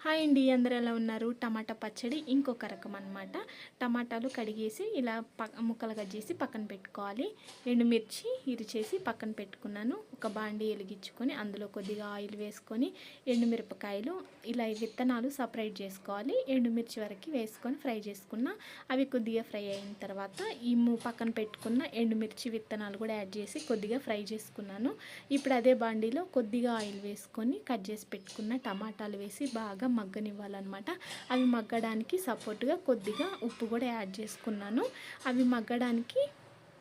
Hi అండి, అందరూ ఎలా ఉన్నారు? టమాటా పచ్చడి ఇంకొక రకం అనమాట. టమాటాలు కడిగేసి ఇలా ముక్కలు కట్ చేసి పక్కన పెట్టుకోవాలి. ఎండుమిర్చి ఇరిచేసి పక్కన పెట్టుకున్నాను. ఒక బాండి వెలిగించుకొని అందులో కొద్దిగా ఆయిల్ వేసుకొని ఎండుమిరపకాయలు ఇలా విత్తనాలు సపరేట్ చేసుకోవాలి. ఎండుమిర్చి వరకు వేసుకొని ఫ్రై చేసుకున్న అవి కొద్దిగా ఫ్రై అయిన తర్వాత ఈ పక్కన పెట్టుకున్న ఎండుమిర్చి విత్తనాలు కూడా యాడ్ చేసి కొద్దిగా ఫ్రై చేసుకున్నాను. ఇప్పుడు అదే బాండీలో కొద్దిగా ఆయిల్ వేసుకొని కట్ చేసి పెట్టుకున్న టమాటాలు వేసి బాగా మగ్గనివ్వాలన్నమాట. అవి మగ్గడానికి సపోర్ట్గా కొద్దిగా ఉప్పు కూడా యాడ్ చేసుకున్నాను. అవి మగ్గడానికి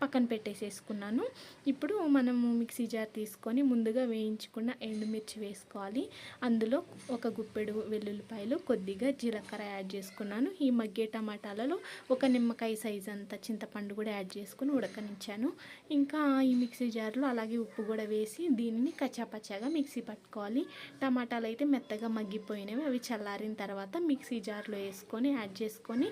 పక్కన పెట్టేసేసుకున్నాను. ఇప్పుడు మనము మిక్సీ జార్ తీసుకొని ముందుగా వేయించుకున్న ఎండుమిర్చి వేసుకోవాలి. అందులో ఒక గుప్పెడు వెల్లుల్లిపాయలు, కొద్దిగా జీలకర్ర యాడ్ చేసుకున్నాను. ఈ మగ్గే టమాటాలలో ఒక నిమ్మకాయ సైజ్ అంత చింతపండు కూడా యాడ్ చేసుకుని ఉడకనిచ్చాను. ఇంకా ఈ మిక్సీ జార్లో అలాగే ఉప్పు కూడా వేసి దీనిని కచ్చాపచ్చాగా మిక్సీ పట్టుకోవాలి. టమాటాలు అయితే మెత్తగా మగ్గిపోయినవి. అవి చల్లారిన తర్వాత మిక్సీ జార్లో వేసుకొని యాడ్ చేసుకొని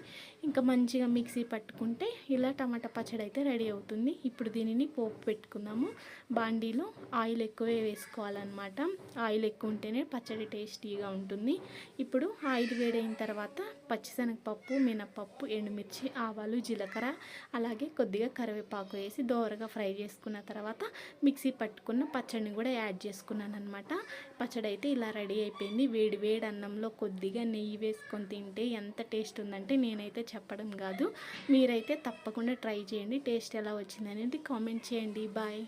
ఇంకా మంచిగా మిక్సీ పట్టుకుంటే ఇలా టమాటా పచ్చడి అయితే రెడీ అవుతుంది. ఇప్పుడు దీనిని పోపు పెట్టుకుందాము. బాండీలో ఆయిల్ ఎక్కువే వేసుకోవాలన్నమాట. ఆయిల్ ఎక్కువ ఉంటేనే పచ్చడి టేస్టీగా ఉంటుంది. ఇప్పుడు ఆయిల్ వేడైన తర్వాత పచ్చిశనగపప్పు, మినపప్పు, ఎండుమిర్చి, ఆవాలు, జీలకర్ర అలాగే కొద్దిగా కరివేపాకు వేసి దోరగా ఫ్రై చేసుకున్న తర్వాత మిక్సీ పట్టుకున్న పచ్చడిని కూడా యాడ్ చేసుకున్నాను అనమాట. పచ్చడి అయితే ఇలా రెడీ అయిపోయింది. వేడి వేడి అన్నంలో కొద్దిగా నెయ్యి వేసుకొని తింటే ఎంత టేస్ట్ ఉందంటే నేనైతే చెప్పడం కాదు, మీరైతే తప్పకుండా ట్రై చేయండి. టేస్ట్ ఎలా వచ్చింది అనేది కామెంట్ చేయండి. బాయ్.